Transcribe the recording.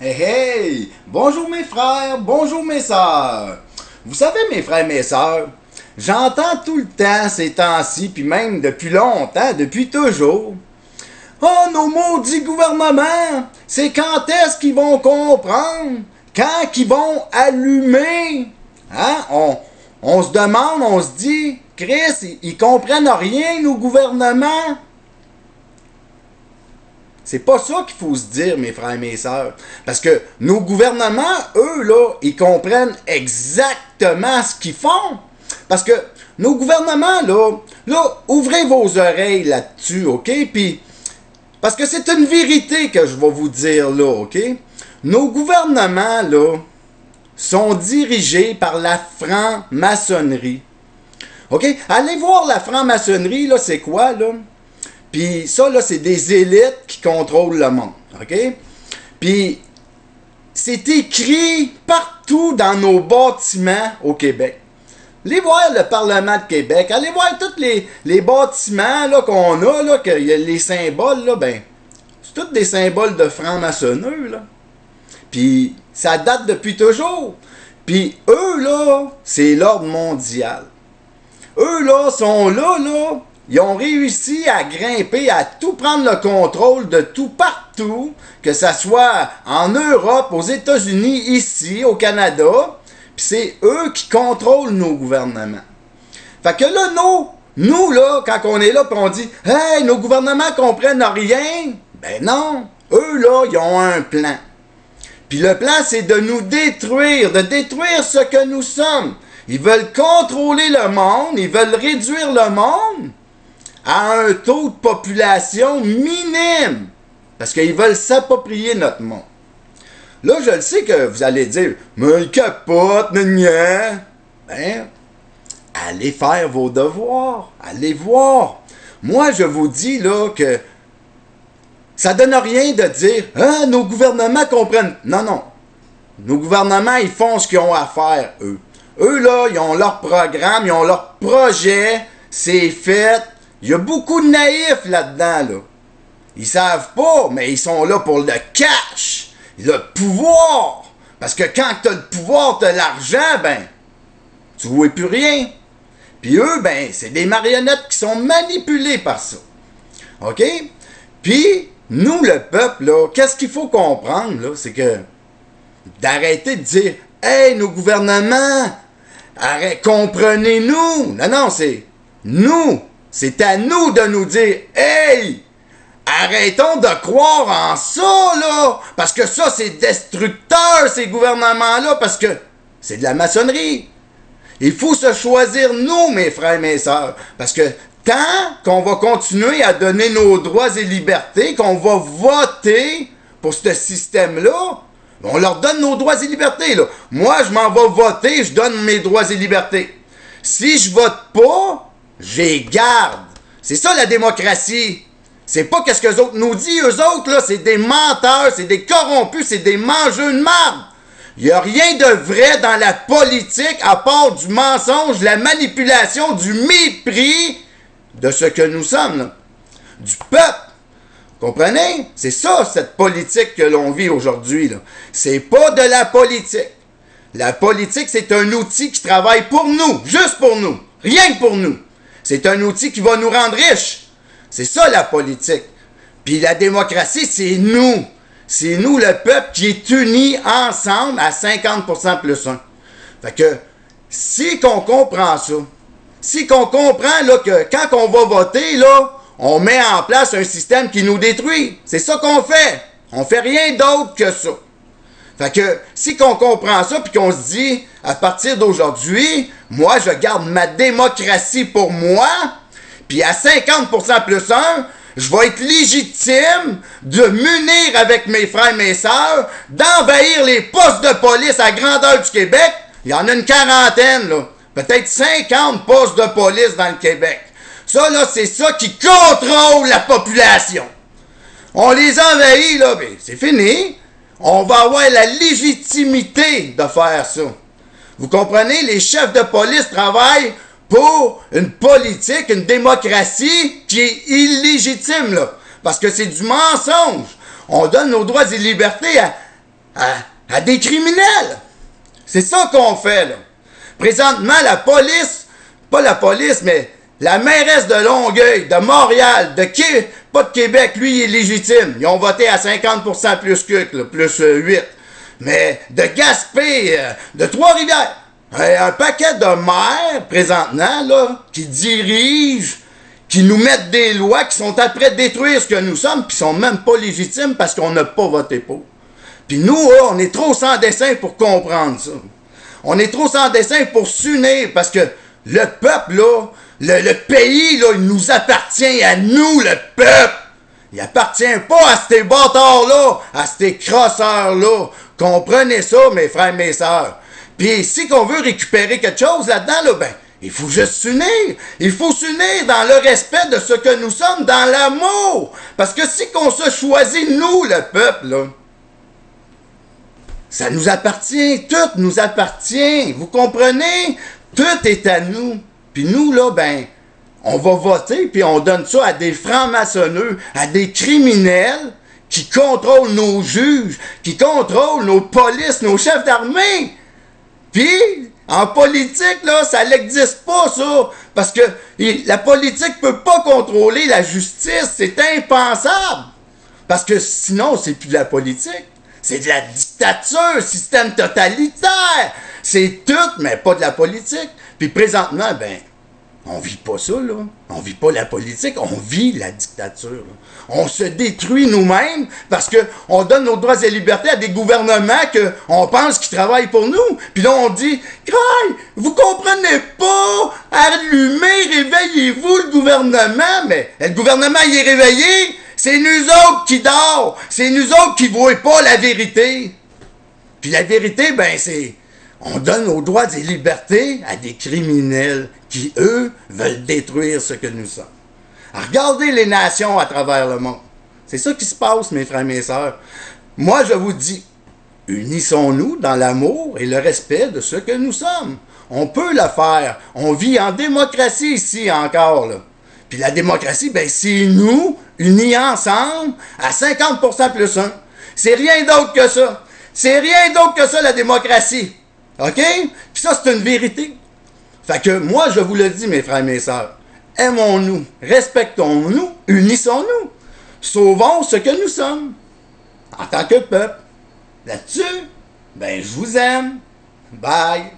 Hey hey! Bonjour mes frères, bonjour mes sœurs! Vous savez mes frères et mes sœurs, j'entends tout le temps ces temps-ci, puis même depuis longtemps, depuis toujours. Oh nos maudits gouvernements! C'est quand est-ce qu'ils vont comprendre? Quand qu'ils vont allumer? Hein? On se demande, on se dit, Chris, ils comprennent rien nos gouvernements? C'est pas ça qu'il faut se dire, mes frères et mes sœurs. Parce que nos gouvernements, eux, là, ils comprennent exactement ce qu'ils font. Parce que nos gouvernements, là, ouvrez vos oreilles là-dessus, OK? Puis, parce que c'est une vérité que je vais vous dire là, OK? Nos gouvernements, là, sont dirigés par la franc-maçonnerie. OK? Allez voir la franc-maçonnerie, là, c'est quoi, là? Puis ça, là, c'est des élites qui contrôlent le monde, OK? Puis c'est écrit partout dans nos bâtiments au Québec. Allez voir le Parlement de Québec, allez voir tous les bâtiments là, qu'on a, là, qu'il y a les symboles, là, ben, c'est tous des symboles de francs-maçonneux, là. Puis ça date depuis toujours. Puis eux, là, c'est l'ordre mondial. Eux, là, sont là, ils ont réussi à grimper, à tout prendre le contrôle de tout partout, que ça soit en Europe, aux États-Unis, ici, au Canada, puis c'est eux qui contrôlent nos gouvernements. Fait que là, nous là, quand on est là, puis on dit « Hey, nos gouvernements comprennent rien », ben non, eux là, ils ont un plan. Puis le plan, c'est de nous détruire, de détruire ce que nous sommes. Ils veulent contrôler le monde, ils veulent réduire le monde à un taux de population minime. Parce qu'ils veulent s'approprier notre monde. Là, je le sais que vous allez dire, mais ils capotent, gna. Ben, allez faire vos devoirs. Allez voir. Moi, je vous dis, là, que ça donne rien de dire, ah, nos gouvernements comprennent. Non, non. Nos gouvernements, ils font ce qu'ils ont à faire, eux. Eux, là, ils ont leur programme, ils ont leur projet, c'est fait. Il y a beaucoup de naïfs là-dedans, là. Ils savent pas, mais ils sont là pour le cash, le pouvoir. Parce que quand tu as le pouvoir, tu as l'argent, ben, tu vois plus rien. Puis eux, ben, c'est des marionnettes qui sont manipulées par ça. OK? Puis, nous, le peuple, là, qu'est-ce qu'il faut comprendre, là? C'est que d'arrêter de dire, hey, nos gouvernements, comprenez-nous. Non, non, c'est nous. C'est à nous de nous dire, hey, arrêtons de croire en ça, là, parce que ça, c'est destructeur, ces gouvernements-là, parce que c'est de la maçonnerie. Il faut se choisir, nous, mes frères et mes sœurs, parce que tant qu'on va continuer à donner nos droits et libertés, qu'on va voter pour ce système-là, on leur donne nos droits et libertés, là. Moi, je m'en vais voter, je donne mes droits et libertés. Si je vote pas, j'y garde. C'est ça la démocratie. C'est pas qu'est-ce que les autres nous disent. Eux autres, là, c'est des menteurs, c'est des corrompus, c'est des mangeux de marde. Il n'y a rien de vrai dans la politique à part du mensonge, de la manipulation, du mépris de ce que nous sommes, là. Du peuple. Comprenez? C'est ça, cette politique que l'on vit aujourd'hui, là. C'est pas de la politique. La politique, c'est un outil qui travaille pour nous, juste pour nous, rien que pour nous. C'est un outil qui va nous rendre riches. C'est ça la politique. Puis la démocratie, c'est nous. C'est nous, le peuple, qui est uni ensemble à 50% plus 1. Fait que, si qu'on comprend ça, si qu'on comprend là, que quand on va voter, là, on met en place un système qui nous détruit. C'est ça qu'on fait. On fait rien d'autre que ça. Fait que, si qu'on comprend ça, puis qu'on se dit, à partir d'aujourd'hui, moi, je garde ma démocratie pour moi, puis à 50% plus 1, je vais être légitime de m'unir avec mes frères et mes sœurs, d'envahir les postes de police à grandeur du Québec. Il y en a une quarantaine, là. Peut-être 50 postes de police dans le Québec. Ça, là, c'est ça qui contrôle la population. On les envahit, là, ben, c'est fini. On va avoir la légitimité de faire ça. Vous comprenez? Les chefs de police travaillent pour une politique, une démocratie qui est illégitime, là. Parce que c'est du mensonge. On donne nos droits et libertés à des criminels. C'est ça qu'on fait, là. Présentement, la police, pas la police, mais la mairesse de Longueuil, de Montréal, pas de Québec, lui, il est légitime. Ils ont voté à 50% plus que, là, plus 8. Mais de Gaspé, de Trois-Rivières, un paquet de maires, présentement, là, qui dirigent, qui nous mettent des lois, qui sont après de détruire ce que nous sommes, puis qui sont même pas légitimes parce qu'on n'a pas voté pour. Puis nous, là, on est trop sans dessin pour comprendre ça. On est trop sans dessin pour s'unir parce que le peuple, là, le pays, là, il nous appartient à nous, le peuple. Il appartient pas à ces bâtards-là, à ces crosseurs-là. Comprenez ça, mes frères et mes sœurs. Puis si qu'on veut récupérer quelque chose là-dedans, là, ben, il faut juste s'unir. Il faut s'unir dans le respect de ce que nous sommes, dans l'amour. Parce que si qu'on se choisit, nous, le peuple, là, ça nous appartient, tout nous appartient. Vous comprenez? Tout est à nous. Puis nous, là, ben, on va voter, puis on donne ça à des francs-maçonneux, à des criminels qui contrôlent nos juges, qui contrôlent nos polices, nos chefs d'armée. Puis, en politique, là, ça n'existe pas, ça. Parce que la politique peut pas contrôler la justice. C'est impensable. Parce que sinon, c'est plus de la politique. C'est de la dictature, système totalitaire. C'est tout, mais pas de la politique. Puis présentement, ben, on vit pas ça, là. On vit pas la politique, on vit la dictature. Là. On se détruit nous-mêmes parce que on donne nos droits et libertés à des gouvernements qu'on pense qu'ils travaillent pour nous. Puis là, on dit, Craille, vous comprenez pas, allumez, réveillez-vous le gouvernement. Mais le gouvernement, il est réveillé. C'est nous autres qui dorment. C'est nous autres qui voient pas la vérité. Puis la vérité, ben, c'est... On donne nos droits et libertés à des criminels qui, eux, veulent détruire ce que nous sommes. Regardez les nations à travers le monde. C'est ça qui se passe, mes frères et mes sœurs. Moi, je vous dis, unissons-nous dans l'amour et le respect de ce que nous sommes. On peut le faire. On vit en démocratie ici encore, là. Puis la démocratie, ben, c'est nous, unis ensemble, à 50% plus 1. C'est rien d'autre que ça. C'est rien d'autre que ça, la démocratie. OK? Puis ça, c'est une vérité. Fait que moi, je vous le dis, mes frères et mes sœurs, aimons-nous, respectons-nous, unissons-nous, sauvons ce que nous sommes, en tant que peuple. Là-dessus, ben, je vous aime. Bye!